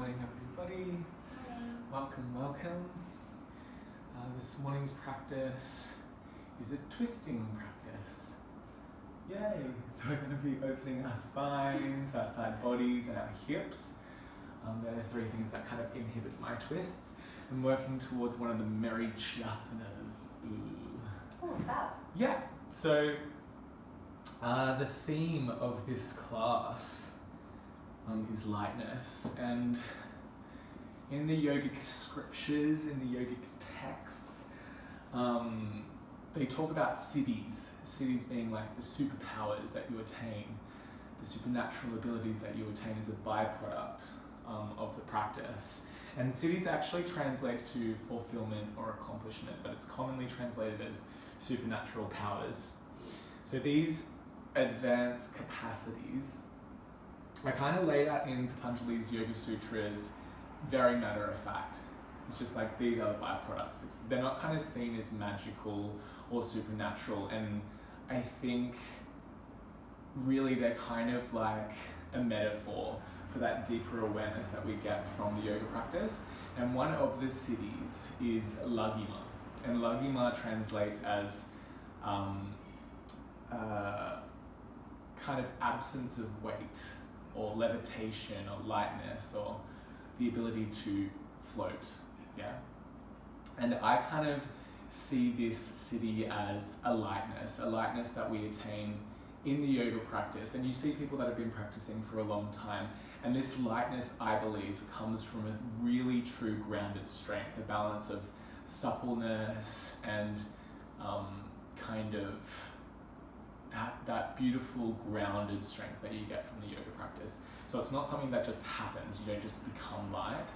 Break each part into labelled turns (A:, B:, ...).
A: morning, everybody. Welcome. This morning's practice is a twisting practice. Yay! So we're going to be opening our spines, our side bodies, and our hips. They're the three things that kind of inhibit my twists, and working towards one of the Merry Chasanas.
B: Oh, fab.
A: Yeah. So the theme of this class is lightness, and in the yogic scriptures, in the yogic texts, they talk about cities being like the superpowers that you attain, the supernatural abilities that you attain as a byproduct of the practice. And cities actually translates to fulfillment or accomplishment, but it's commonly translated as supernatural powers. So these advanced capacities are kind of laid out in Patanjali's Yoga Sutras, very matter of fact. It's just like these are the byproducts. They're not kind of seen as magical or supernatural, and I think really they're kind of like a metaphor for that deeper awareness that we get from the yoga practice. And one of the cities is Lagima, and Lagima translates as kind of absence of weight, or levitation, or lightness, or the ability to float, yeah? And I kind of see this city as a lightness that we attain in the yoga practice. And you see people that have been practicing for a long time, and this lightness, I believe, comes from a really true grounded strength, a balance of suppleness and kind of that beautiful grounded strength that you get from the yoga practice. So it's not something that just happens. You don't just become light.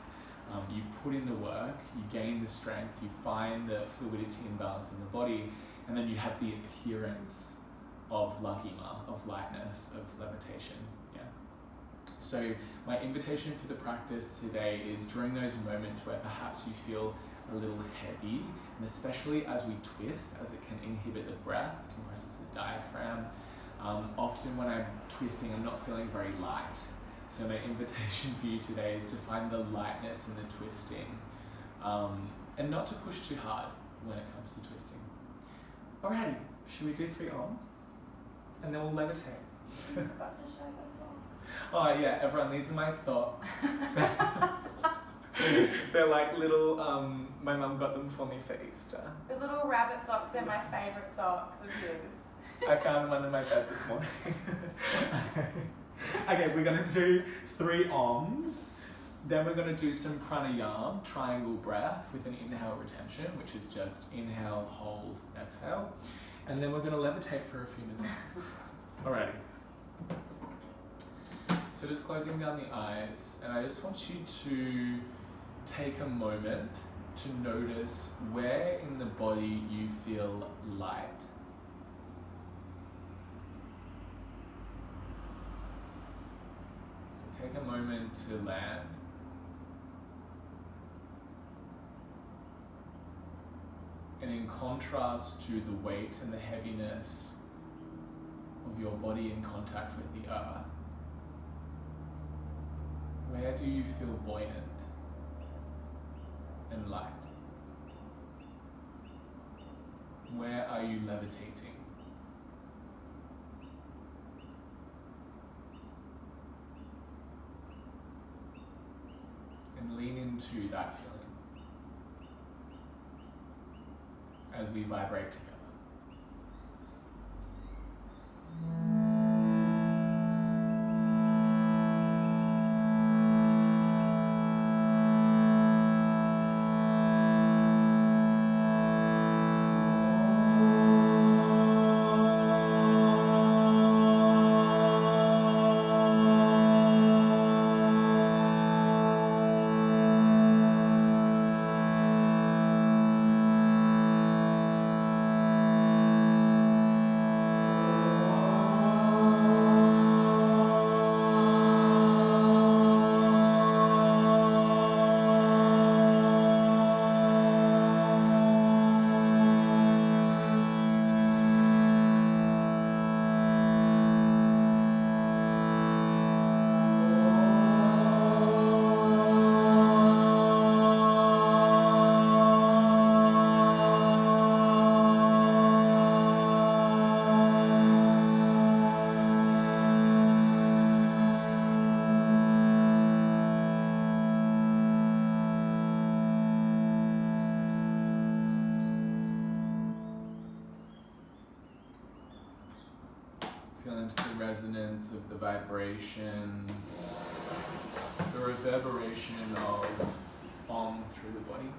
A: You put in the work, you gain the strength, you find the fluidity and balance in the body, and then you have the appearance of lagima, of lightness, of levitation. Yeah. So my invitation for the practice today is during those moments where perhaps you feel a little heavy, and especially as we twist, as it can inhibit the breath, compresses the diaphragm. Often when I'm twisting, I'm not feeling very light. So my invitation for you today is to find the lightness in the twisting, and not to push too hard when it comes to twisting. Alrighty, should we do 3 arms? And then we'll levitate.
B: I forgot to show the socks.
A: Oh yeah, everyone, these are my socks. They're like little, my mum got them for me for Easter.
B: The little rabbit socks, they're my favourite socks of his.
A: I found one in my bed this morning. Okay, we're going to do 3 arms. Then we're going to do some pranayama, triangle breath, with an inhale retention, which is just inhale, hold, exhale. And then we're going to levitate for a few minutes. Alrighty. So just closing down the eyes, and I just want you to take a moment to notice where in the body you feel light. So take a moment to land. And in contrast to the weight and the heaviness of your body in contact with the earth, where do you feel buoyant and light? Where are you levitating? And lean into that feeling as we vibrate together. into the resonance of the vibration, the reverberation of Om through the body.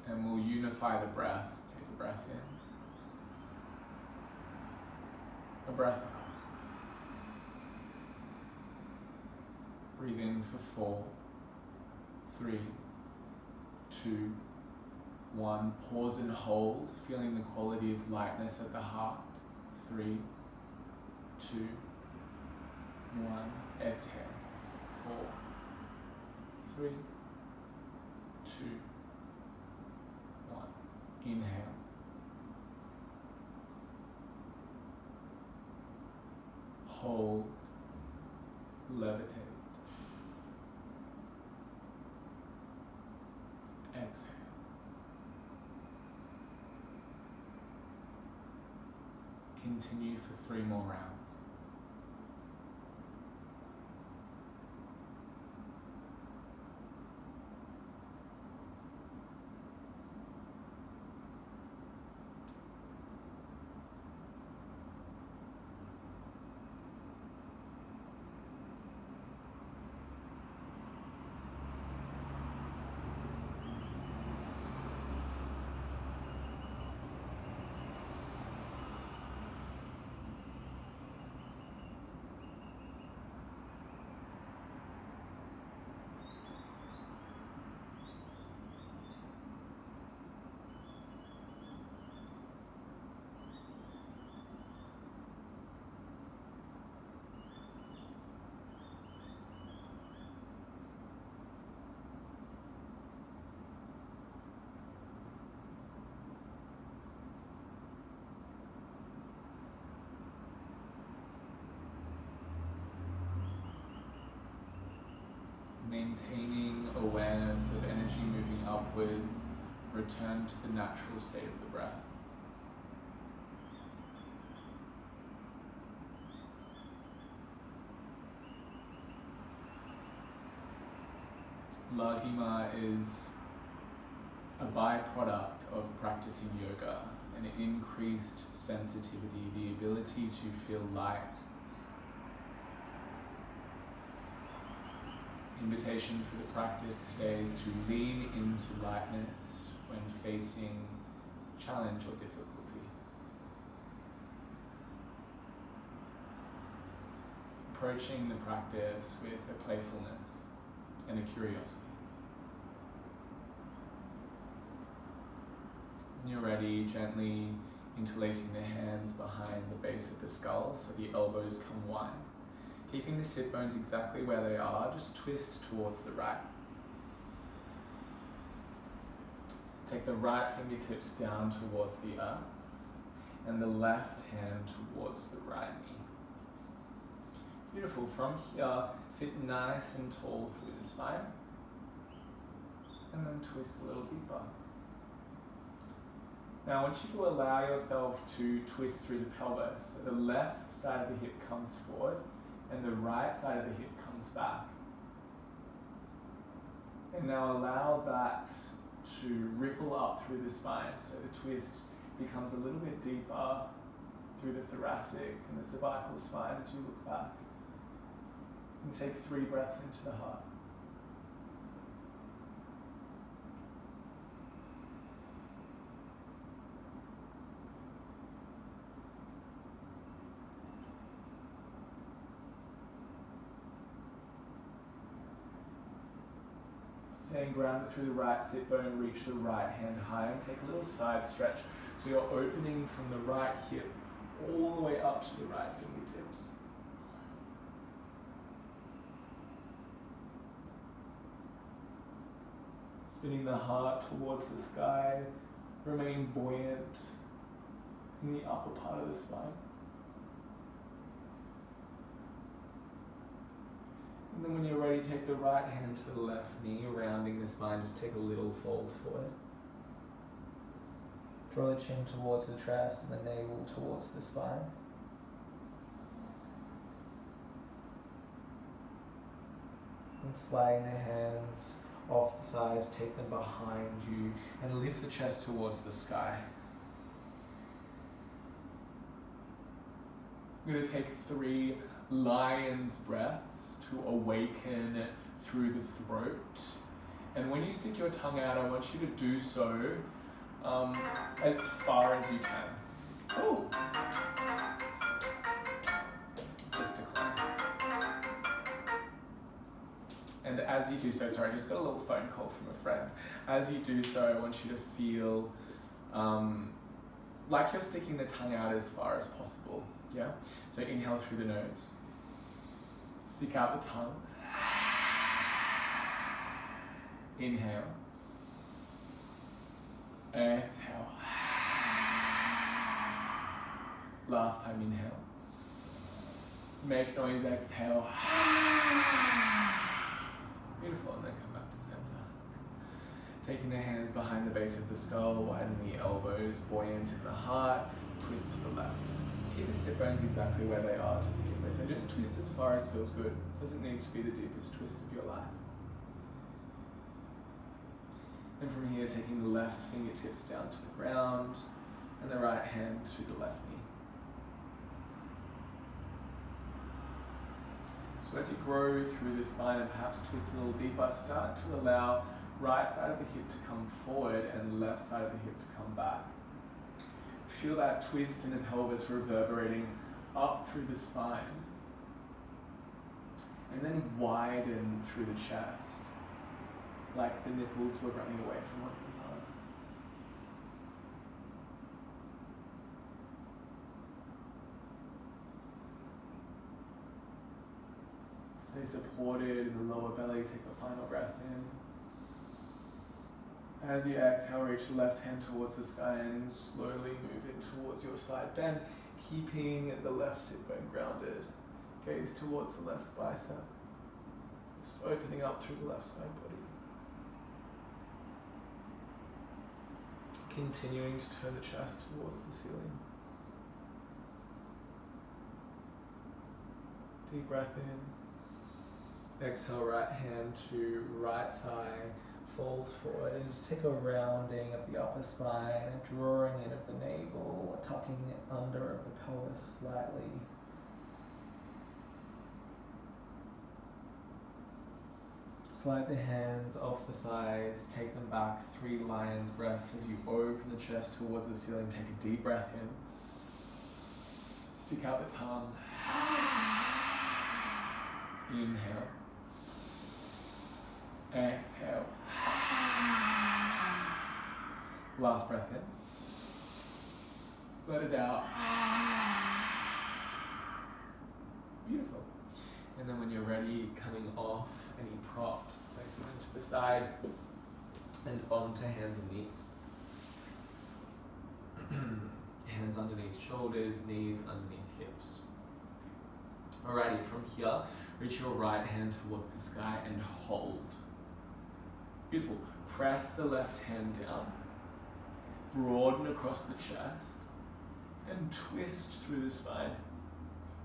A: And we'll unify the breath. Take a breath in, a breath out. Breathe in for 4, 3, 2, 1. Pause and hold, feeling the quality of lightness at the heart. 3, 2, 1. Exhale. 4, 3, 2, 1. Inhale. Hold. Levitate. Exhale. Continue for 3 more rounds. Maintaining awareness of energy moving upwards, return to the natural state of the breath. Laghima is a byproduct of practicing yoga, an increased sensitivity, the ability to feel light. Invitation for the practice today is to lean into lightness when facing challenge or difficulty. Approaching the practice with a playfulness and a curiosity. When you're ready, gently interlacing the hands behind the base of the skull so the elbows come wide. Keeping the sit bones exactly where they are, just twist towards the right. Take the right fingertips down towards the earth and the left hand towards the right knee. Beautiful. From here, sit nice and tall through the spine and then twist a little deeper. Now I want you to allow yourself to twist through the pelvis. So the left side of the hip comes forward and the right side of the hip comes back. And now allow that to ripple up through the spine. So the twist becomes a little bit deeper through the thoracic and the cervical spine as you look back. And take 3 breaths into the heart. Staying grounded through the right sit bone, reach the right hand high and take a little side stretch. So you're opening from the right hip all the way up to the right fingertips. Spinning the heart towards the sky, remain buoyant in the upper part of the spine. And then when you're ready, take the right hand to the left knee, rounding the spine, just take a little fold forward. Draw the chin towards the chest and the navel towards the spine. And sliding the hands off the thighs, take them behind you, and lift the chest towards the sky. I'm going to take 3 lion's breaths to awaken through the throat. And when you stick your tongue out, I want you to do so as far as you can. Oh! Just decline. And as you do so, sorry, I just got a little phone call from a friend. As you do so, I want you to feel like you're sticking the tongue out as far as possible. Yeah? So inhale through the nose. Stick out the tongue. Inhale. Exhale. Last time, inhale. Make noise, exhale. Beautiful, and then come back to center. Taking the hands behind the base of the skull, widen the elbows, buoyant in the heart, twist to the left. Keep the sit bones exactly where they are to begin with, and just twist as far as feels good. Doesn't need to be the deepest twist of your life. And from here, taking the left fingertips down to the ground, and the right hand to the left knee. So as you grow through the spine and perhaps twist a little deeper, start to allow right side of the hip to come forward and left side of the hip to come back. Feel that twist in the pelvis reverberating up through the spine. And then widen through the chest, like the nipples were running away from one another. Stay supported in the lower belly, take a final breath in. As you exhale, reach the left hand towards the sky and slowly move in towards your side bend, keeping the left sit bone grounded. Gaze towards the left bicep, just opening up through the left side body. Continuing to turn the chest towards the ceiling. Deep breath in. Exhale, right hand to right thigh. Fold forward and just take a rounding of the upper spine, a drawing in of the navel, a tucking under of the pelvis slightly. Slide the hands off the thighs, take them back, 3 lion's breaths as you open the chest towards the ceiling. Take a deep breath in. Stick out the tongue. Inhale. Exhale. Last breath in. Let it out. Beautiful. And then when you're ready, coming off any props, place them into the side and onto hands and knees. Hands underneath shoulders, knees underneath hips. Alrighty, from here, reach your right hand towards the sky and hold. Beautiful. Press the left hand down, broaden across the chest, and twist through the spine.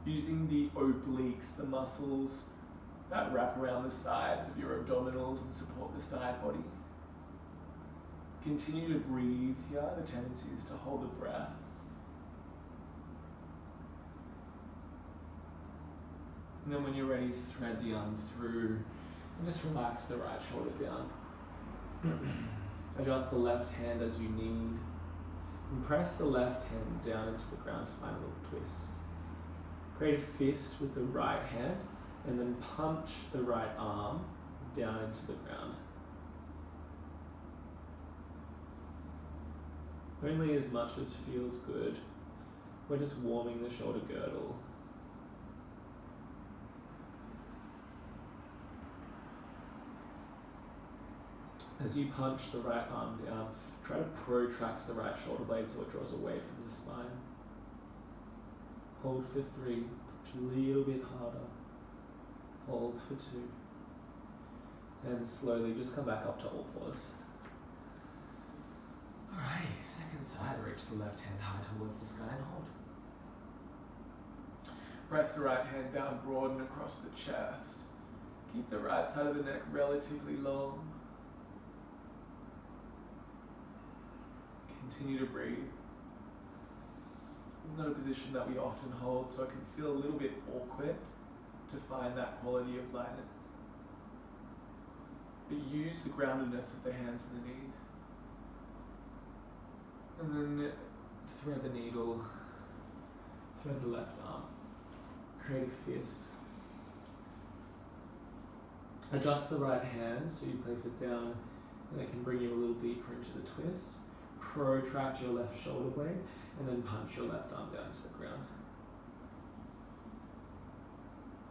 A: Using the obliques, the muscles that wrap around the sides of your abdominals and support the side body. Continue to breathe here. The tendency is to hold the breath. And then when you're ready, thread the arm through and just relax the right shoulder down. Adjust the left hand as you need. And press the left hand down into the ground to find a little twist. Create a fist with the right hand and then punch the right arm down into the ground. Only as much as feels good. We're just warming the shoulder girdle. As you punch the right arm down, try to protract the right shoulder blade so it draws away from the spine. Hold for 3, push a little bit harder. Hold for 2. And slowly just come back up to all fours. Alrighty, second side, reach the left hand high towards the sky and hold. Press the right hand down, broaden across the chest. Keep the right side of the neck relatively long. Continue to breathe. It's not a position that we often hold, so it can feel a little bit awkward to find that quality of lightness. But use the groundedness of the hands and the knees. And then thread the needle, thread the left arm, create a fist. Adjust the right hand so you place it down and it can bring you a little deeper into the twist. Protract your left shoulder blade and then punch your left arm down to the ground.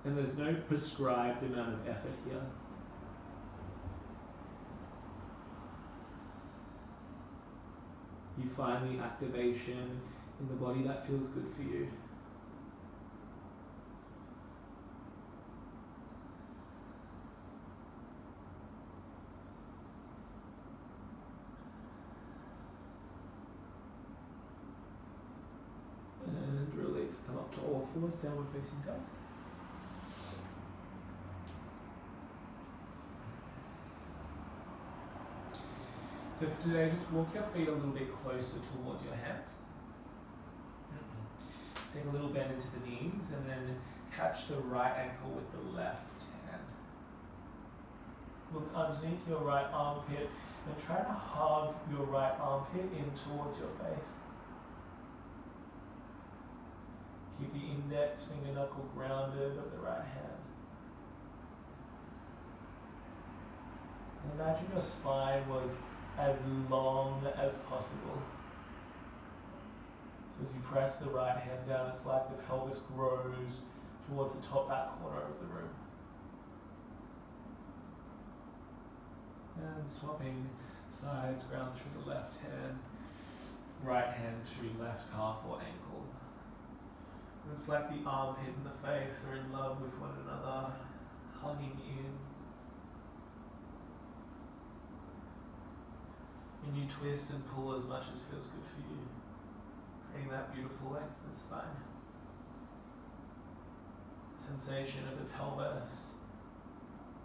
A: And there's no prescribed amount of effort here. You find the activation in the body that feels good for you. And release. Come up to all fours, downward facing dog. So for today, just walk your feet a little bit closer towards your hands. Take a little bend into the knees and then catch the right ankle with the left hand. Look underneath your right armpit and try to hug your right armpit in towards your face. Keep the index finger knuckle grounded of the right hand. And imagine your spine was as long as possible. So as you press the right hand down, it's like the pelvis grows towards the top back corner of the room. And swapping sides, ground through the left hand, right hand to left calf or ankle. And it's like the armpit and the face are in love with one another, hugging in. And you twist and pull as much as feels good for you, creating that beautiful length in the spine. Sensation of the pelvis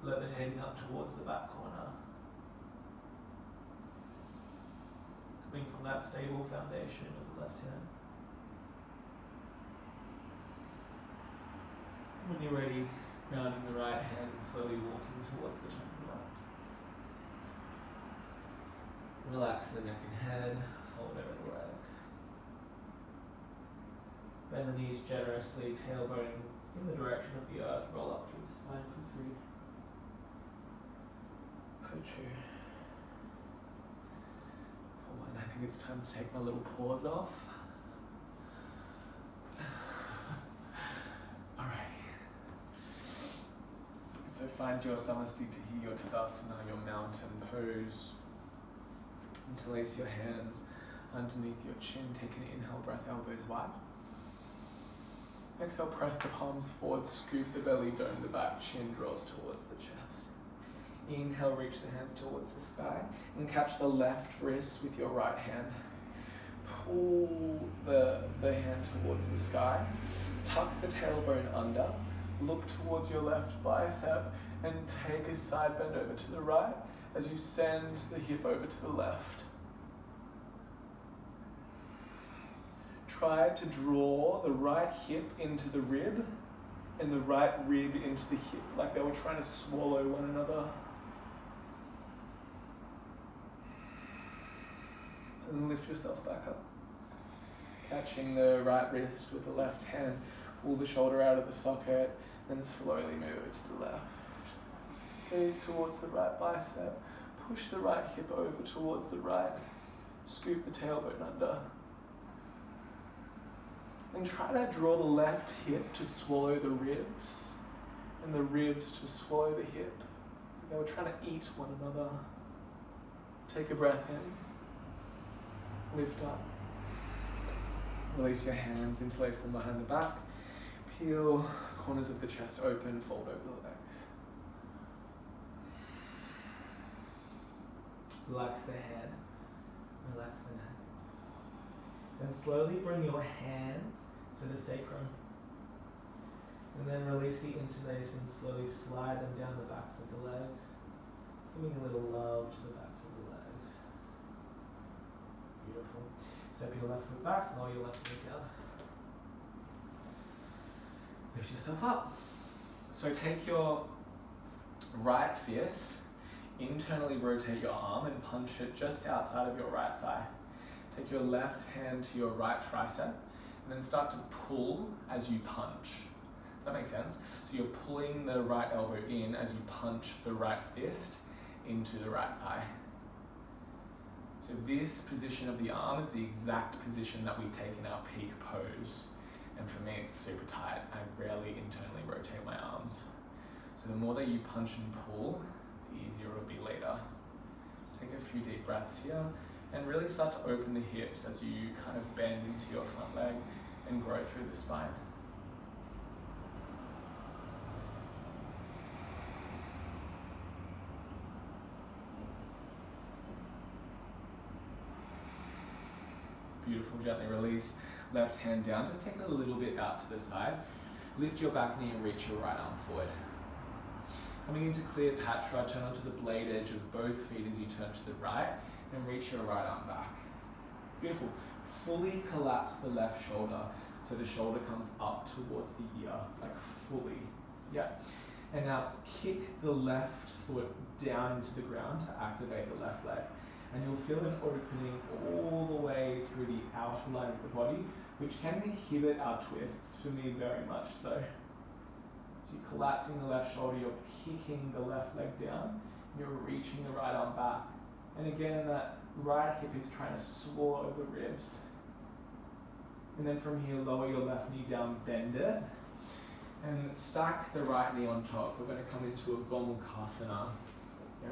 A: levitating up towards the back corner. Coming from that stable foundation of the left hand. When you're ready, grounding the right hand, slowly walking towards the top of the mat. Relax the neck and head, fold over the legs. Bend the knees generously, tailbone in the direction of the earth, roll up through the spine for 3. For 2. For 1. I think it's time to take my little paws off. So find your Samastitihi, your Tadasana, your mountain pose. Interlace your hands underneath your chin. Take an inhale, breath, elbows wide. Exhale, press the palms forward, scoop the belly, dome the back, chin draws towards the chest. Inhale, reach the hands towards the sky and catch the left wrist with your right hand. Pull the hand towards the sky. Tuck the tailbone under. Look towards your left bicep and take a side bend over to the right as you send the hip over to the left. Try to draw the right hip into the rib and the right rib into the hip, like they were trying to swallow one another. And then lift yourself back up. Catching the right wrist with the left hand, pull the shoulder out of the socket, then slowly move it to the left. Gaze towards the right bicep. Push the right hip over towards the right. Scoop the tailbone under. And try to draw the left hip to swallow the ribs, and the ribs to swallow the hip. They were trying to eat one another. Take a breath in. Lift up. Release your hands, interlace them behind the back. Peel corners of the chest open, fold over the legs. Relax the head, relax the neck. Then slowly bring your hands to the sacrum. And then release the interlace and slowly slide them down the backs of the legs. Just giving a little love to the backs of the legs. Beautiful. Step your left foot back, lower your left foot down. Lift yourself up. So take your right fist, internally rotate your arm and punch it just outside of your right thigh. Take your left hand to your right tricep and then start to pull as you punch. Does that make sense? So you're pulling the right elbow in as you punch the right fist into the right thigh. So this position of the arm is the exact position that we take in our peak pose. And for me, it's super tight. I rarely internally rotate my arms. So the more that you punch and pull, the easier it'll be later. Take a few deep breaths here and really start to open the hips as you kind of bend into your front leg and grow through the spine. Beautiful, gently release. Left hand down, just take it a little bit out to the side. Lift your back knee and reach your right arm forward. Coming into Cleopatra, turn onto the blade edge of both feet as you turn to the right and reach your right arm back. Beautiful. Fully collapse the left shoulder so the shoulder comes up towards the ear, like fully. Yeah. And now kick the left foot down into the ground to activate the left leg. And you'll feel an opening all the way through the outer line of the body, which can inhibit our twists, for me very much so. So you're collapsing the left shoulder, you're kicking the left leg down, you're reaching the right arm back. And again, that right hip is trying to swallow the ribs. And then from here, lower your left knee down, bend it, and stack the right knee on top. We're going to come into a Gomukhasana. Yeah?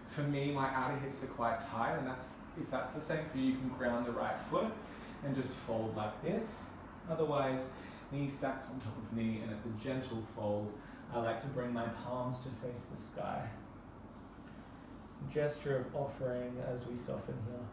A: For me, my outer hips are quite tight, and if that's the same for you, you can ground the right foot and just fold like this. Otherwise, knee stacks on top of knee, and it's a gentle fold. I like to bring my palms to face the sky. Gesture of offering as we soften here.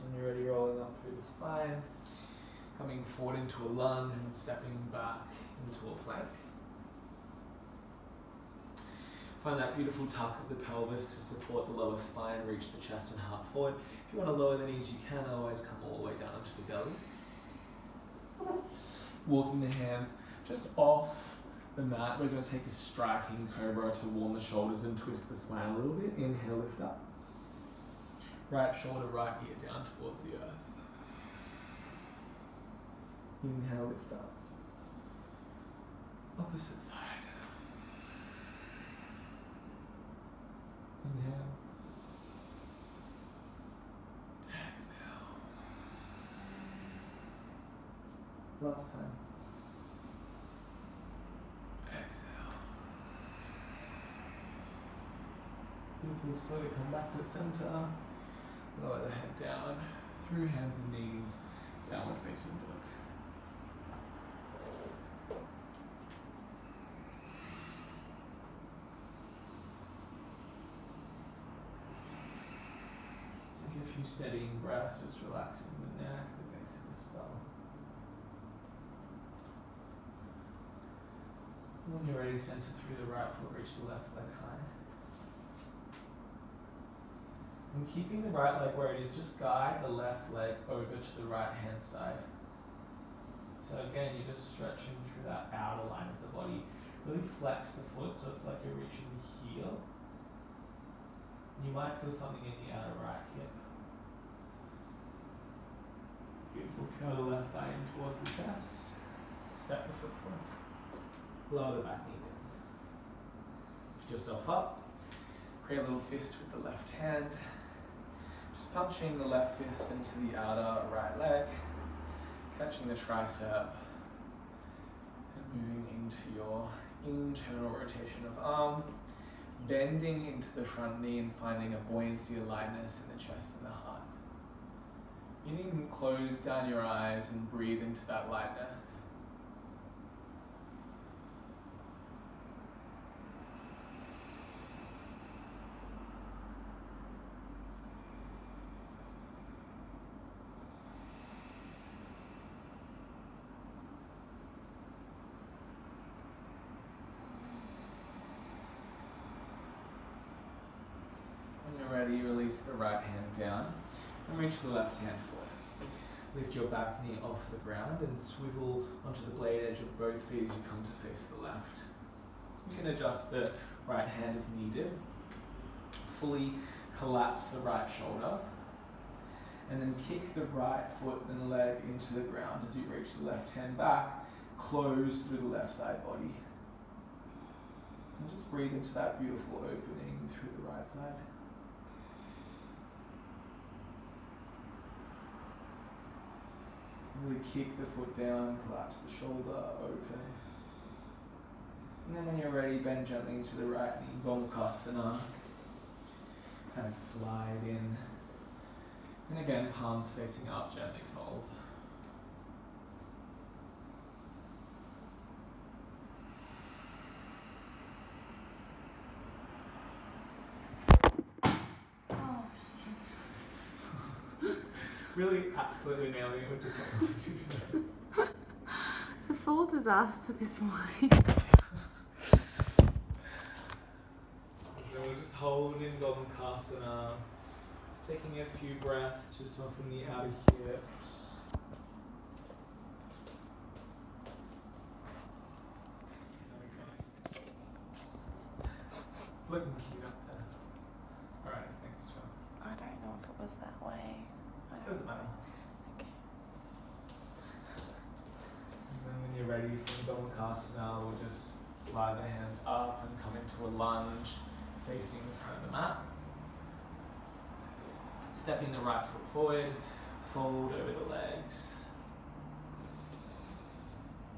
A: When you're ready, rolling up through the spine, coming forward into a lunge and stepping back into a plank. Find that beautiful tuck of the pelvis to support the lower spine, reach the chest and heart forward. If you want to lower the knees, you can, otherwise come all the way down onto the belly. Walking the hands just off the mat. We're going to take a striking cobra to warm the shoulders and twist the spine a little bit. Inhale, lift up. Right shoulder, right ear down towards the earth. Inhale, lift up. Opposite side. Inhale. Exhale. Last time. Exhale. Beautiful. Slowly come back to center. Lower the head down, through hands and knees, downward facing dog. Take a few steadying breaths, just relaxing the neck, the base of the skull. When you're ready, center through the right foot, reach the left leg high. And keeping the right leg where it is, just guide the left leg over to the right hand side. So again, you're just stretching through that outer line of the body. Really flex the foot so it's like you're reaching the heel. You might feel something in the outer right hip. Beautiful. Curl the left thigh in towards the chest. Step the foot forward. Lower the back knee down. Lift yourself up. Create a little fist with the left hand. Just punching the left fist into the outer right leg, catching the tricep, and moving into your internal rotation of arm, bending into the front knee and finding a buoyancy, a lightness in the chest and the heart. You needn't close down your eyes and breathe into that lightness. ready, release the right hand down and reach the left hand forward. Lift your back knee off the ground and swivel onto the blade edge of both feet as you come to face the left. You can adjust the right hand as needed. Fully collapse the right shoulder and then kick the right foot and leg into the ground as you reach the left hand back, close through the left side body. And just breathe into that beautiful opening through the right side. Really kick the foot down, collapse the shoulder, open. And then when you're ready, bend gently into the right knee, Gomukhasana. Kind of slide in. And again, palms facing up, gently fold.
B: Oh, shit.
A: Really absolutely nailing it with this one.
B: It's a full disaster this morning.
A: So we'll just hold in Gomukhasana, just taking a few breaths to soften the outer hips. Looking cute up there. Alright, thanks, Chels.
B: I don't know if it was that way.
A: Doesn't matter.
B: Okay.
A: And then when you're ready from Gomukhasana, we'll just slide the hands up and come into a lunge facing the front of the mat. Stepping the right foot forward, fold over the legs.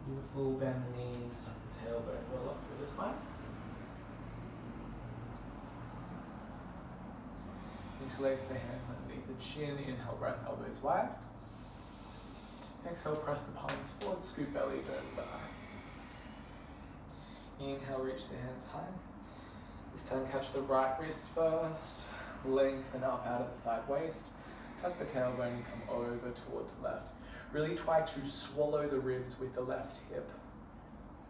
A: Beautiful, bend the knees, tuck the tailbone, roll up through the spine. Interlace the hands underneath the chin, inhale, breath, elbows wide. Exhale, press the palms forward, scoop belly, bend back. Inhale, reach the hands high. This time catch the right wrist first, lengthen up out of the side waist, tuck the tailbone and come over towards the left. Really try to swallow the ribs with the left hip.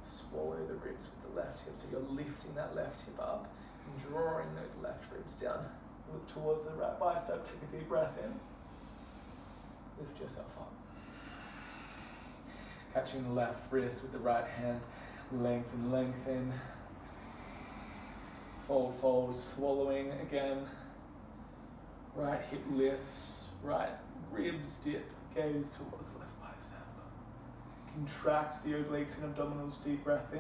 A: Swallow the ribs with the left hip, so you're lifting that left hip up and drawing those left ribs down. Look towards the right bicep, take a deep breath in. Lift yourself up. Catching the left wrist with the right hand, lengthen, lengthen. Fold, fold, swallowing again. Right hip lifts, right ribs dip, gaze towards left bicep. Contract the obliques and abdominals, deep breath in.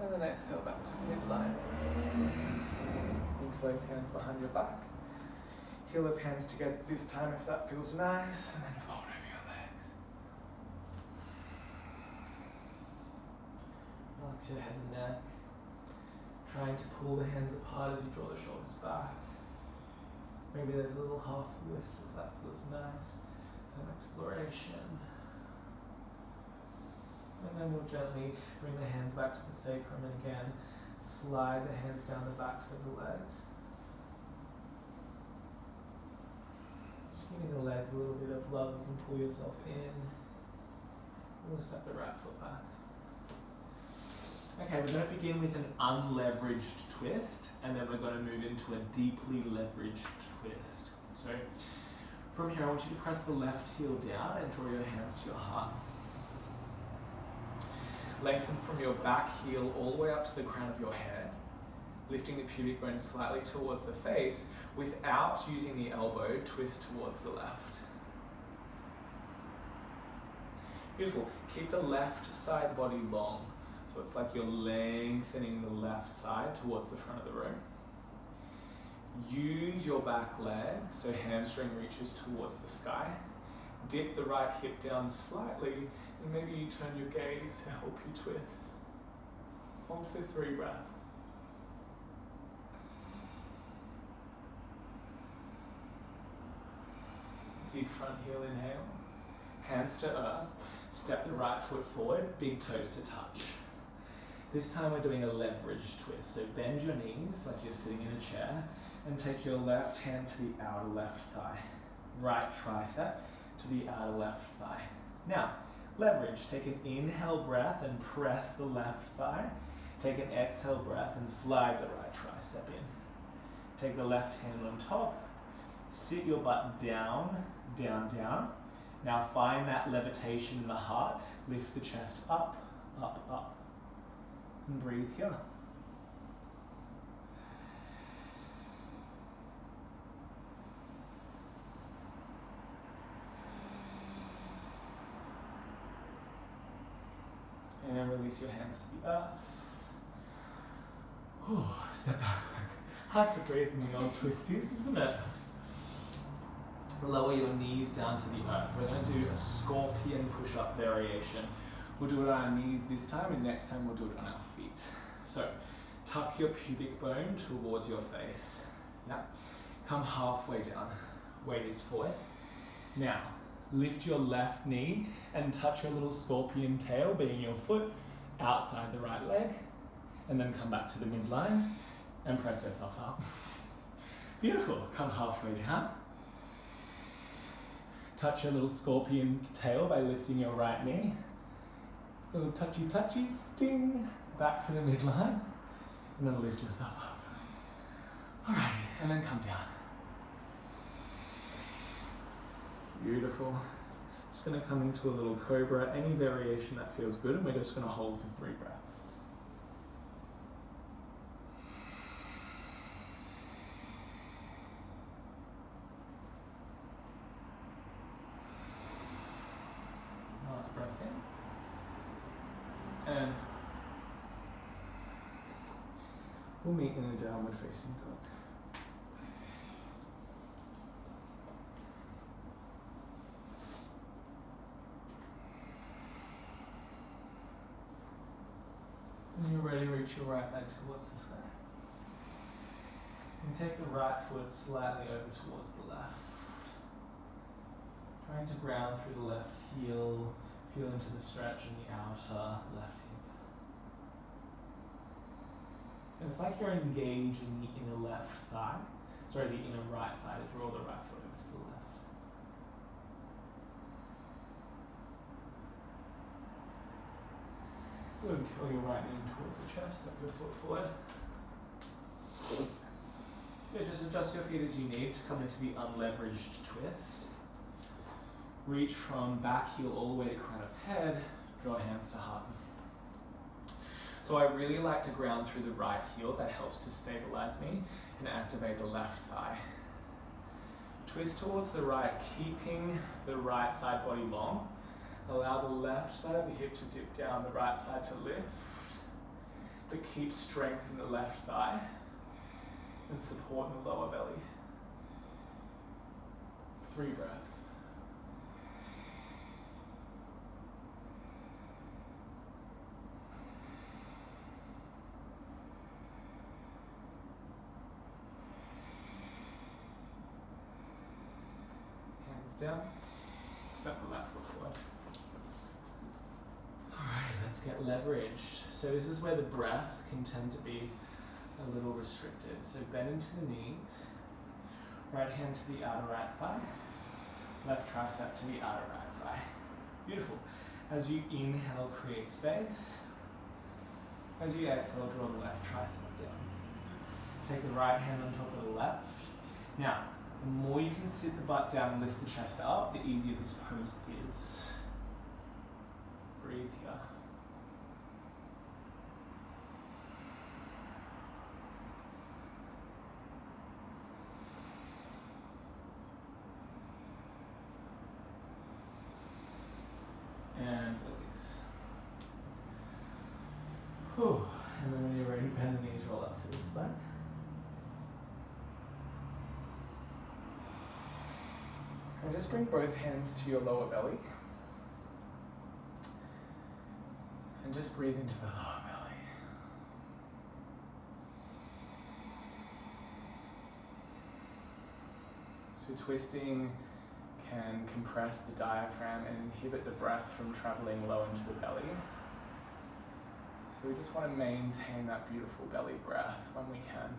A: And then exhale back to the midline. Interlace hands behind your back. Heel of hands together this time if that feels nice, and then fold over your legs. Relax your head and neck. Trying to pull the hands apart as you draw the shoulders back. Maybe there's a little half lift if that feels nice. Some exploration. And then we'll gently bring the hands back to the sacrum and again, slide the hands down the backs of the legs. Just giving the legs a little bit of love. You can pull yourself in. We'll step the right foot back. Okay, we're going to begin with an unleveraged twist, and then we're going to move into a deeply leveraged twist. So from here, I want you to press the left heel down and draw your hands to your heart. Lengthen from your back heel all the way up to the crown of your head, lifting the pubic bone slightly towards the face without using the elbow, twist towards the left. Beautiful. Keep the left side body long. So it's like you're lengthening the left side towards the front of the room. Use your back leg, so hamstring reaches towards the sky. Dip the right hip down slightly, and maybe you turn your gaze to help you twist. Hold for 3 breaths. Deep front heel inhale. Hands to earth. Step the right foot forward, big toes to touch. This time we're doing a leverage twist. So bend your knees like you're sitting in a chair and take your left hand to the outer left thigh. Right tricep to the outer left thigh. Now, leverage. Take an inhale breath and press the left thigh. Take an exhale breath and slide the right tricep in. Take the left hand on top, sit your butt down, down, down. Now find that levitation in the heart. Lift the chest up, up, up. And breathe here. And release your hands to the earth. Ooh, step back. Hard to breathe in the old twisties, isn't it? Lower your knees down to the earth. We're going to do a scorpion push-up variation. We'll do it on our knees this time, and next time we'll do it on our feet. So, tuck your pubic bone towards your face. Yeah. Come halfway down. Weight is forward. Now, lift your left knee and touch your little scorpion tail, being your foot, outside the right leg. And then come back to the midline and press yourself up. Beautiful. Come halfway down. Touch your little scorpion tail by lifting your right knee. Little touchy touchy sting. Back to the midline. And then lift yourself up. Alright, and then come down. Beautiful. Just going to come into a little cobra, any variation that feels good, and we're just going to hold for 3 breaths. Last breath in. And we'll meet in a downward facing dog. When you're ready, reach your right leg towards the sky. And take the right foot slightly over towards the left. Trying to ground through the left heel, feel into the stretch in the outer left hip. And it's like you're engaging the inner left thigh, the inner right thigh, to draw the right foot over to the left. Good. Curl your right knee towards the chest, step your foot forward. Yeah, just adjust your feet as you need to come into the unleveraged twist. Reach from back heel all the way to crown of head, draw hands to heart. So I really like to ground through the right heel, that helps to stabilize me and activate the left thigh. Twist towards the right, keeping the right side body long. Allow the left side of the hip to dip down, the right side to lift, but keep strength in the left thigh and support in the lower belly. 3 breaths. Hands down, step the left foot forward. Alright, let's get leveraged. So this is where the breath can tend to be a little restricted. So bend into the knees, right hand to the outer right thigh, left tricep to the outer right thigh. Beautiful. As you inhale, create space. As you exhale, draw the left tricep down. Take the right hand on top of the left. Now, the more you can sit the butt down and lift the chest up, the easier this pose is. Breathe here. And release. Whew. And then when you're ready, bend the knees, roll up through the spine. And just bring both hands to your lower belly. And just breathe into the lower belly. So twisting can compress the diaphragm and inhibit the breath from traveling low into the belly. So we just want to maintain that beautiful belly breath when we can.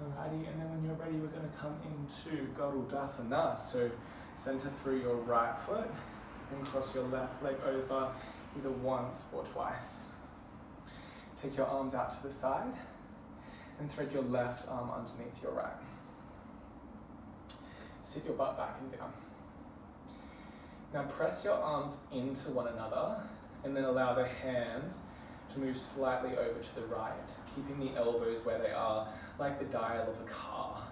A: Alrighty, and then when you're ready, we're going to come into Garudasana. So center through your right foot, and cross your left leg over either once or twice. Take your arms out to the side and thread your left arm underneath your right. Sit your butt back and down. Now press your arms into one another and then allow the hands to move slightly over to the right, keeping the elbows where they are, like the dial of a car.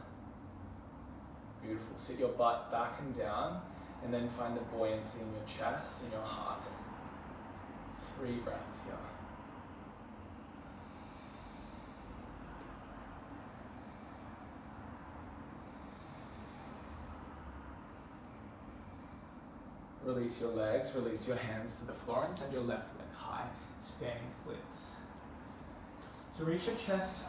A: Beautiful. Sit your butt back and down, and then find the buoyancy in your chest and your heart. 3 breaths here. Release your legs, release your hands to the floor, and send your left leg high, standing splits. So reach your chest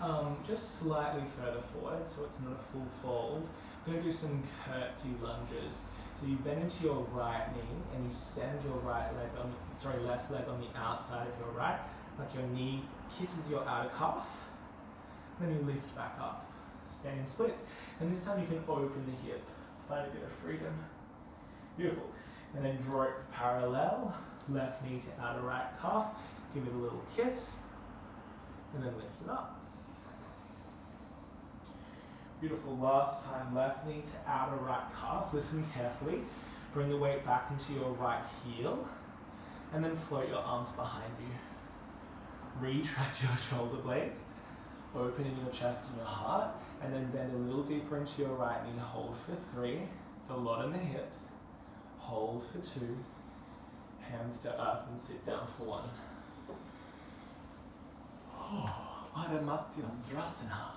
A: just slightly further forward, so it's not a full fold. We're going to do some curtsy lunges. So you bend into your right knee and you send your left leg on the outside of your right, like your knee kisses your outer calf. Then you lift back up, standing splits. And this time you can open the hip, find a bit of freedom. Beautiful. And then draw it parallel, left knee to outer right calf, give it a little kiss, and then lift it up. Beautiful, last time, left knee to outer right calf, listen carefully, bring the weight back into your right heel, and then float your arms behind you. Retract your shoulder blades, opening your chest and your heart, and then bend a little deeper into your right knee, hold for 3, it's a lot in the hips. Hold for 2, hands to earth and sit down for 1. Adho Matsyendrasana.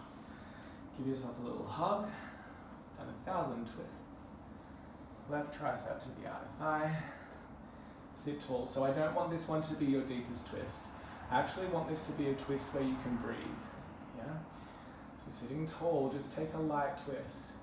A: Give yourself a little hug. Done 1,000 twists. Left tricep to the outer thigh. Sit tall. So I don't want this one to be your deepest twist. I actually want this to be a twist where you can breathe. Yeah? So sitting tall, just take a light twist.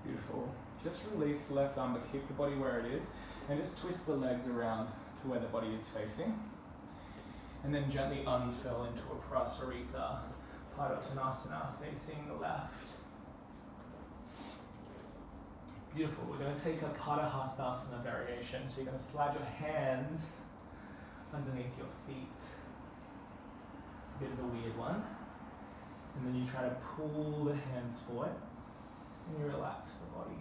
A: Beautiful. Just release the left arm, but keep the body where it is, and just twist the legs around to where the body is facing. And then gently unfurl into a Prasarita, Padottanasana, facing the left. Beautiful. We're going to take a Padahastasana variation. So you're going to slide your hands underneath your feet. It's a bit of a weird one. And then you try to pull the hands forward. And you relax the body.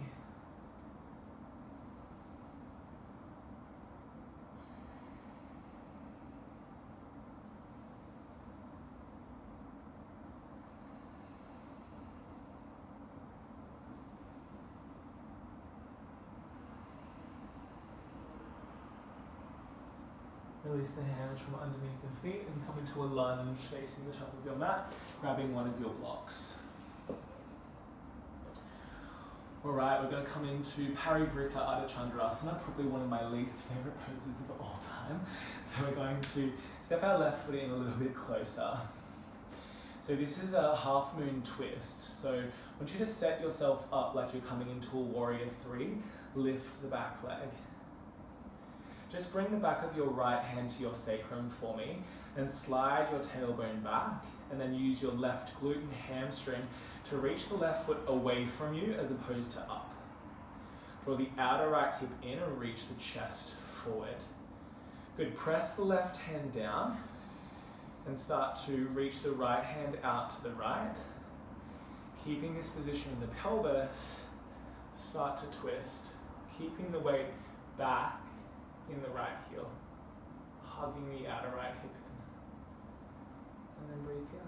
A: Release the hands from underneath the feet and come into a lunge facing the top of your mat, grabbing one of your blocks. Alright, we're going to come into Parivrtta Adho Chandrasana, probably one of my least favourite poses of all time. So we're going to step our left foot in a little bit closer. So this is a half moon twist. So I want you to set yourself up like you're coming into a warrior 3. Lift the back leg. Just bring the back of your right hand to your sacrum for me and slide your tailbone back, and then use your left glute and hamstring to reach the left foot away from you as opposed to up. Draw the outer right hip in and reach the chest forward. Good, press the left hand down and start to reach the right hand out to the right. Keeping this position in the pelvis, start to twist, keeping the weight back in the right heel, hugging the outer right hip in, and then breathe here.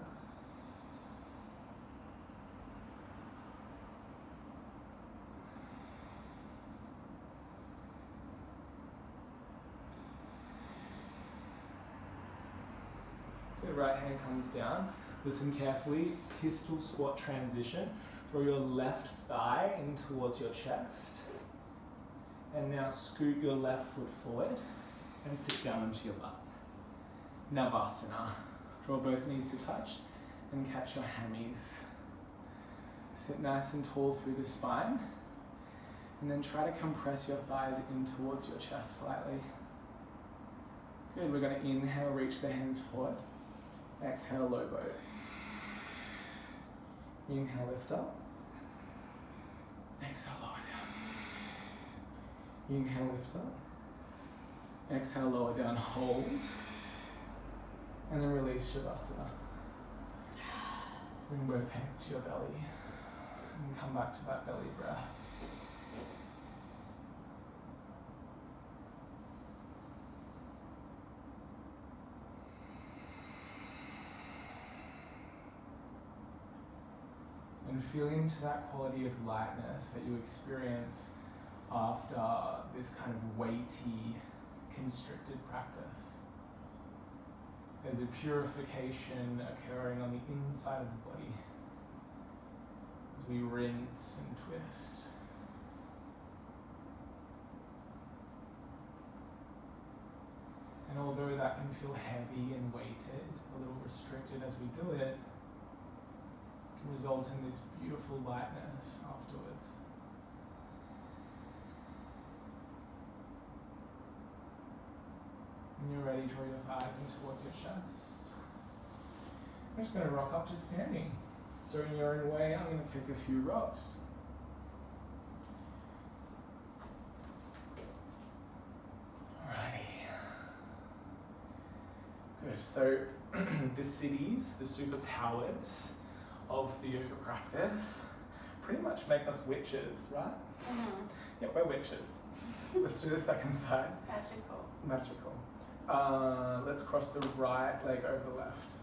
A: Good, right hand comes down. Listen carefully, pistol squat transition. Draw your left thigh in towards your chest. And now scoot your left foot forward and sit down onto your butt. Navasana. Draw both knees to touch and catch your hammies. Sit nice and tall through the spine. And then try to compress your thighs in towards your chest slightly. Good, we're going to inhale, reach the hands forward. Exhale, low boat. Inhale, lift up. Exhale, lower down. Inhale, lift up. Exhale, lower down, hold. And then release Shavasana. Bring both hands to your belly. And come back to that belly breath. And feel into that quality of lightness that you experience after this kind of weighty, constricted practice. There's a purification occurring on the inside of the body as we rinse and twist. And although that can feel heavy and weighted, a little restricted as we do it, can result in this beautiful lightness afterwards. When you're ready, draw your thighs in towards your chest. I'm just going to rock up to standing. So in your own way, I'm going to take a few rocks. Alrighty. Good. So the cities, the superpowers of the yoga practice pretty much make us witches, right?
B: Mm-hmm.
A: Yeah, we're witches. Let's do the second side.
B: Magical.
A: Magical. Let's cross the right leg over the left.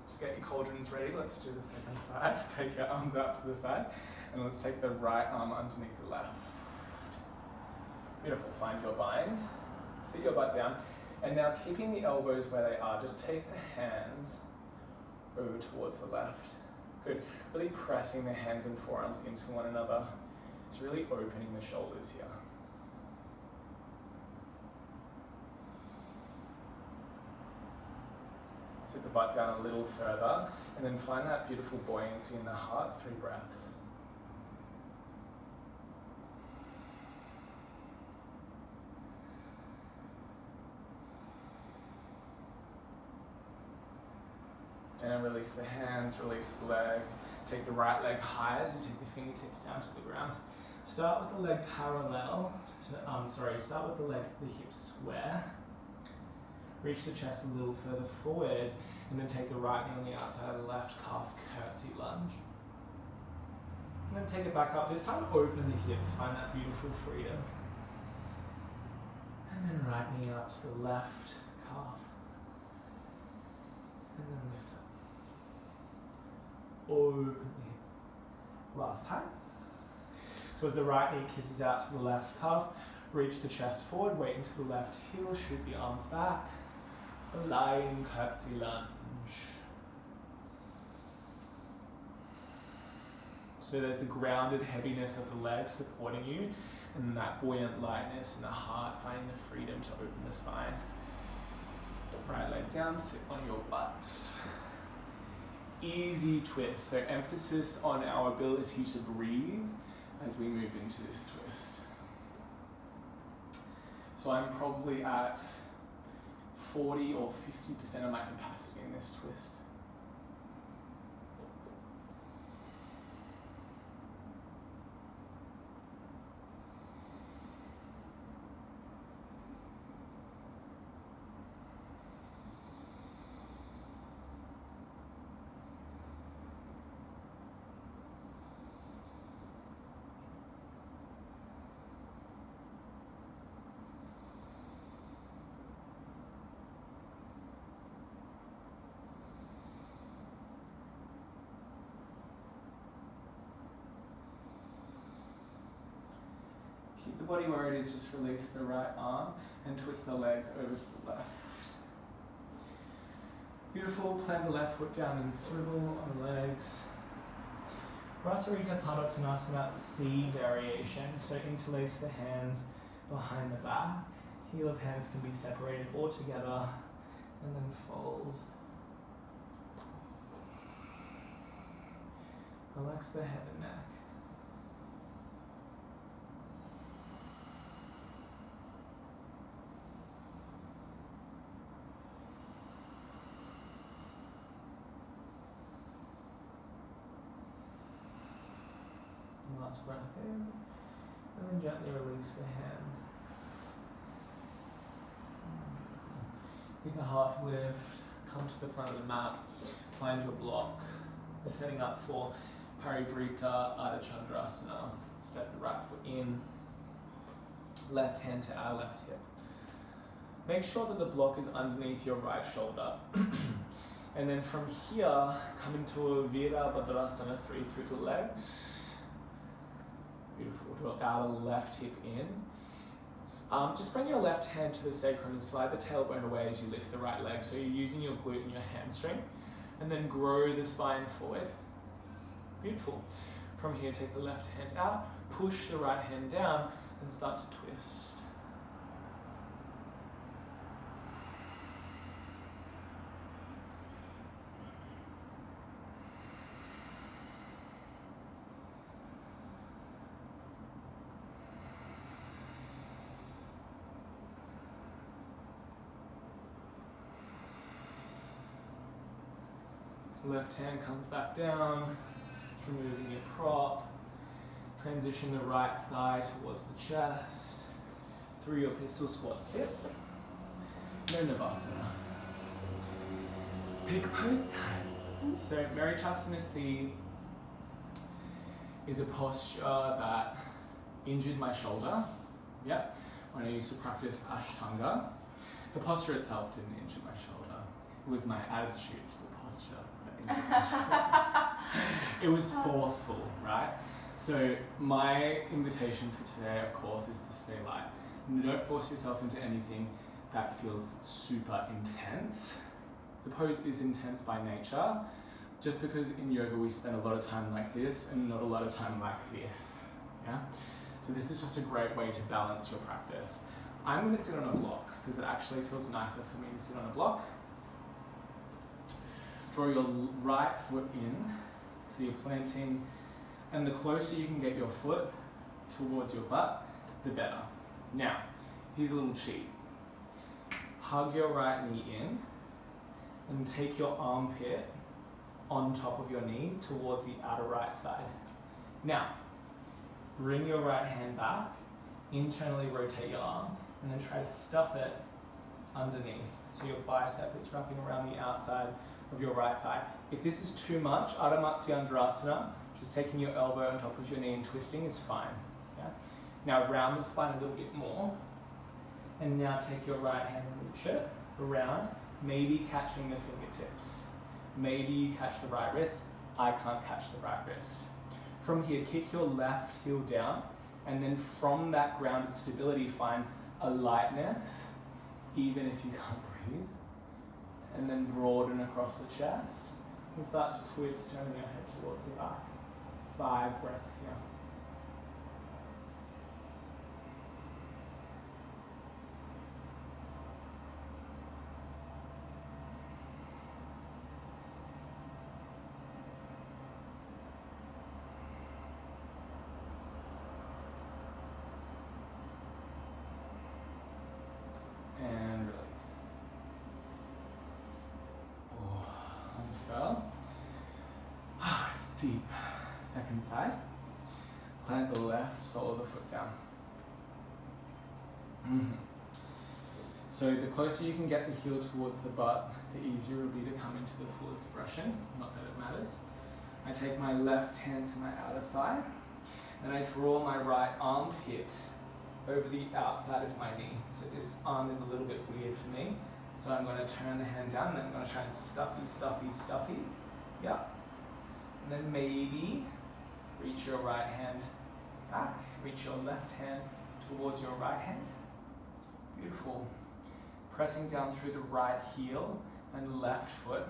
A: To get your cauldrons ready, let's do the second side. Take your arms out to the side, and let's take the right arm underneath the left. Beautiful, find your bind. Sit your butt down. And now keeping the elbows where they are, just take the hands over towards the left. Good, really pressing the hands and forearms into one another. It's really opening the shoulders here. Sit the butt down a little further, and then find that beautiful buoyancy in the heart. 3 breaths. And release the hands, release the leg. Take the right leg high as you take the fingertips down to the ground. Start with the leg parallel. Start with the hips square. Reach the chest a little further forward, and then take the right knee on the outside of the left calf, curtsy lunge. And then take it back up. This time open the hips, find that beautiful freedom. And then right knee up to the left calf. And then lift up. Open the hip. Last time. So as the right knee kisses out to the left calf, reach the chest forward, weight into the left heel, shoot the arms back. Lying curtsy lunge. So there's the grounded heaviness of the legs supporting you, and that buoyant lightness in the heart, finding the freedom to open the spine. Right leg down, sit on your butt. Easy twist, so emphasis on our ability to breathe as we move into this twist. So I'm probably at 40 or 50% of my capacity in this twist. Keep the body where it is, just release the right arm and twist the legs over to the left. Beautiful, plant the left foot down and swivel on the legs. Rasarita Padottanasana, C variation. So interlace the hands behind the back. Heel of hands can be separated or together, and then fold. Relax the head and neck. Last breath in, and then gently release the hands. Take a half lift, come to the front of the mat, find your block. We're setting up for Parivrita Ardha Chandrasana. Step the right foot in, left hand to our left hip. Make sure that the block is underneath your right shoulder. And then from here, come into a Virabhadrasana 3 through the legs. Beautiful. Draw our left hip in. Just bring your left hand to the sacrum and slide the tailbone away as you lift the right leg. So you're using your glute and your hamstring. And then grow the spine forward. Beautiful. From here, take the left hand out, push the right hand down, and start to twist. Left hand comes back down, removing your prop. Transition the right thigh towards the chest. Through your pistol squat sit. No Navasana. Pick pose time. So Marichasana C is a posture that injured my shoulder. Yep. When I used to practice Ashtanga. The posture itself didn't injure my shoulder. It was my attitude to the posture. It was forceful, right? So my invitation for today, of course, is to stay light. Don't force yourself into anything that feels super intense. The pose is intense by nature, just because in yoga we spend a lot of time like this and not a lot of time like this. Yeah. So this is just a great way to balance your practice. I'm going to sit on a block because it actually feels nicer for me to sit on a block. Draw your right foot in, so you're planting, and the closer you can get your foot towards your butt, the better. Now, here's a little cheat. Hug your right knee in, and take your armpit on top of your knee towards the outer right side. Now, bring your right hand back, internally rotate your arm, and then try to stuff it underneath. So your bicep is wrapping around the outside of your right thigh. If this is too much, Ardha Matsyendrasana, just taking your elbow on top of your knee and twisting is fine. Yeah? Now round the spine a little bit more, and now take your right hand and reach it around, maybe catching the fingertips. Maybe you catch the right wrist, I can't catch the right wrist. From here, kick your left heel down, and then from that grounded stability, find a lightness, even if you can't breathe. And then broaden across the chest. And start to twist, turning your head towards the back. 5 breaths here. And release. Unfurl. It's deep. Second side. Plant the left sole of the foot down. So the closer you can get the heel towards the butt, the easier it will be to come into the full expression. Not that it matters. I take my left hand to my outer thigh, and I draw my right armpit over the outside of my knee. So this arm is a little bit weird for me. So I'm going to turn the hand down, and then I'm going to try and stuffy. Yeah. And then maybe reach your right hand back, reach your left hand towards your right hand. Beautiful. Pressing down through the right heel and left foot.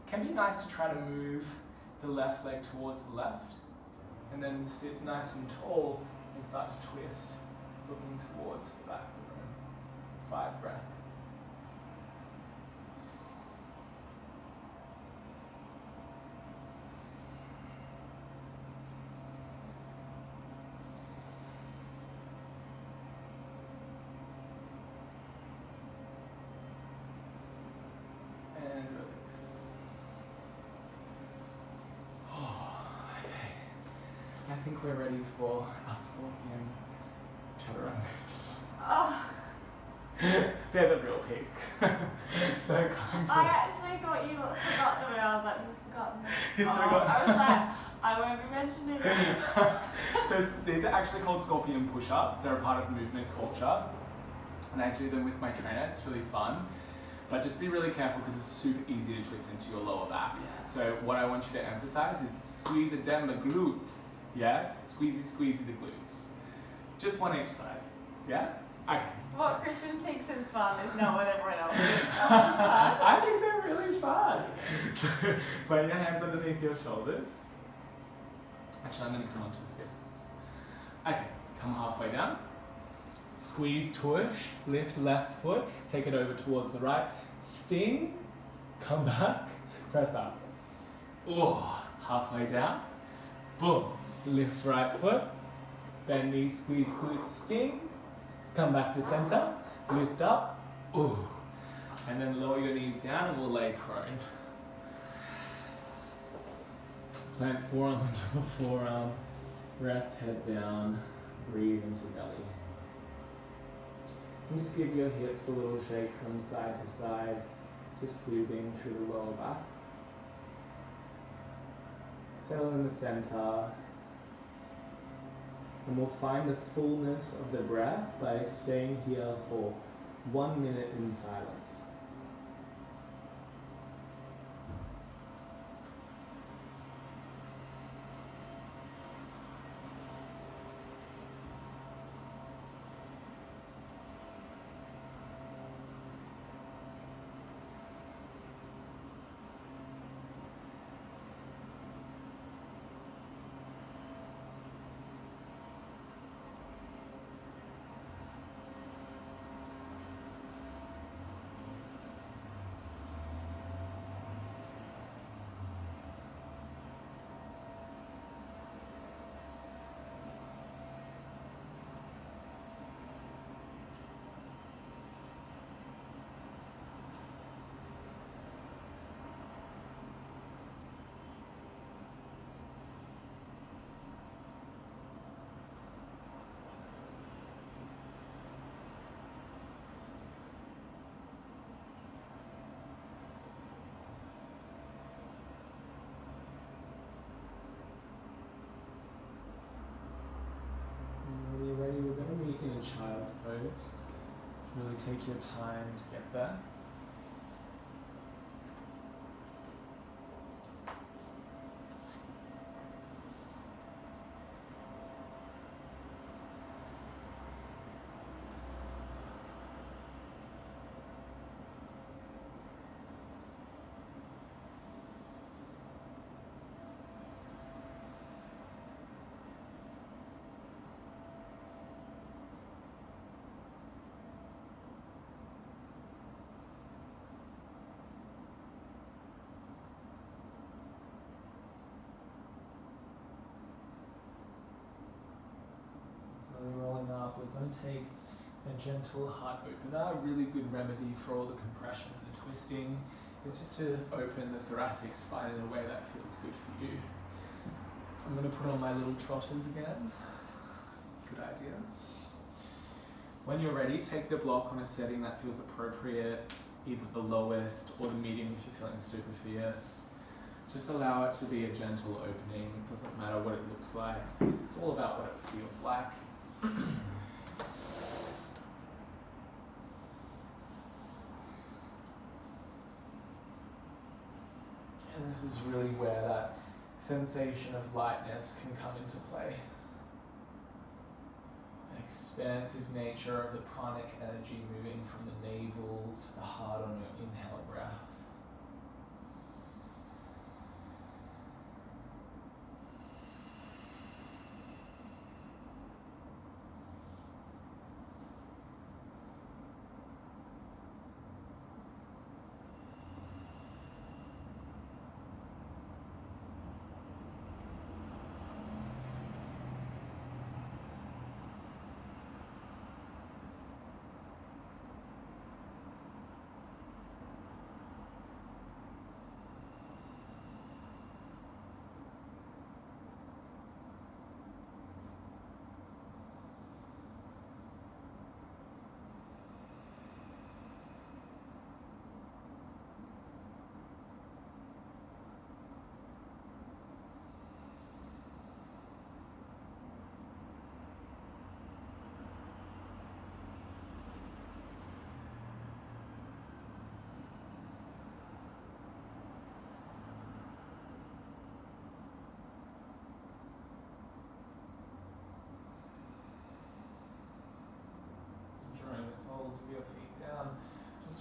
A: Can be nice to try to move the left leg towards the left, and then sit nice and tall and start to twist, looking towards the back of the room. 5 breaths. I think we're ready for our scorpion chaturangas.
B: Oh.
A: They're the real peak. So going for
B: I actually thought you forgot them, and I was like, he's forgotten them.
A: He's forgotten.
B: I was like, I won't be mentioning it.
A: So these are actually called scorpion push-ups. They're a part of movement culture, and I do them with my trainer. It's really fun, but just be really careful because it's super easy to twist into your lower back.
B: Yeah.
A: So what I want you to emphasize is squeeze it down the glutes. Yeah, squeezy the glutes. Just one each side. Yeah. Okay.
B: What Christian thinks is fun is not what everyone else thinks.
A: I think they're really fun. So put your hands underneath your shoulders. Actually, I'm going to come onto the fists. Okay, come halfway down. Squeeze, tush, lift left foot, take it over towards the right. Sting, come back, press up. Oh, halfway down. Boom, lift right foot, bend knee, squeeze, glute, sting. Come back to center, lift up, ooh. And then lower your knees down and we'll lay prone. Plant forearm onto forearm, rest head down, breathe into belly. And just give your hips a little shake from side to side, just soothing through the lower back. Settle in the center. And we'll find the fullness of the breath by staying here for 1 minute in silence. When you're ready, we're going to meet in a child's pose. Really take your time to get there. Rolling up, we're going to take a gentle heart opener. A really good remedy for all the compression and the twisting is just to open the thoracic spine in a way that feels good for you. I'm going to put on my little trotters again. Good idea. When you're ready, take the block on a setting that feels appropriate, either the lowest or the medium if you're feeling super fierce. Just allow it to be a gentle opening. It doesn't matter what it looks like. It's all about what it feels like. And this is really where that sensation of lightness can come into play. An expansive nature of the pranic energy moving from the navel to the heart on your inhale breath.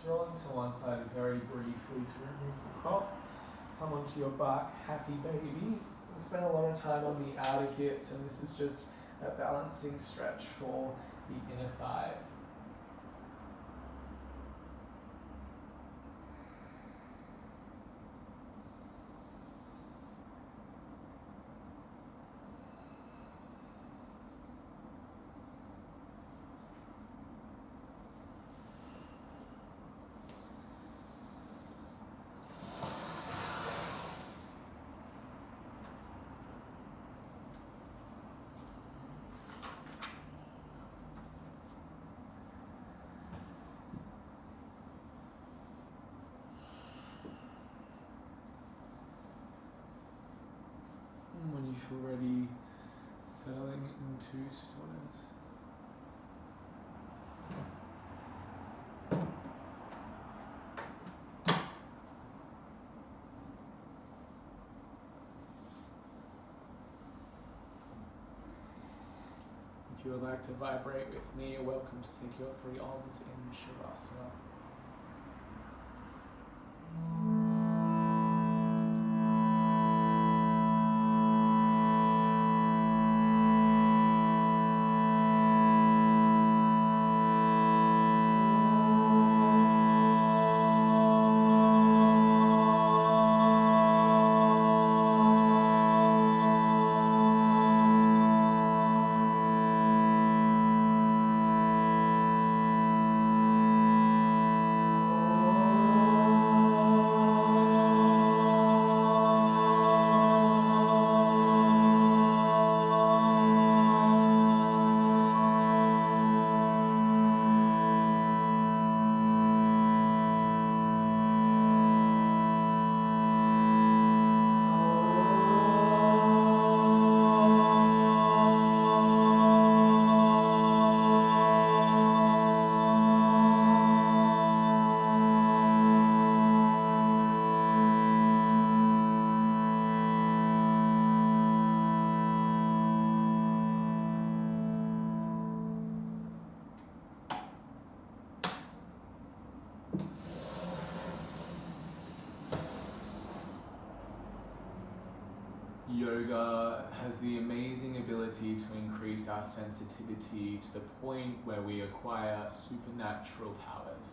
A: Just rolling to one side very briefly to remove the prop. Come onto your back, happy baby. We spend a lot of time on the outer hips, and this is just a balancing stretch for the inner thighs. When you feel ready, settling into stillness. If you would like to vibrate with me, you're welcome to take your 3 arms in Shavasana. Yoga has the amazing ability to increase our sensitivity to the point where we acquire supernatural powers.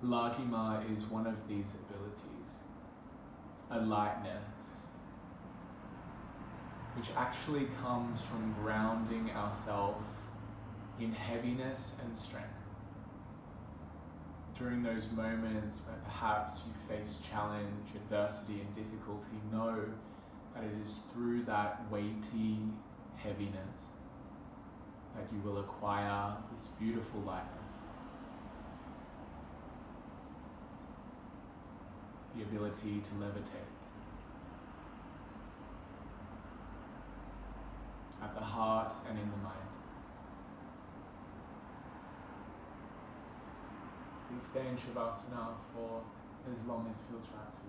A: Laghima is one of these abilities, a lightness, which actually comes from grounding ourselves in heaviness and strength. During those moments where perhaps you face challenge, adversity, and difficulty, know that it is through that weighty heaviness that you will acquire this beautiful lightness. The ability to levitate. At the heart and in the mind. Please stay in Shavasana for as long as feels right for you.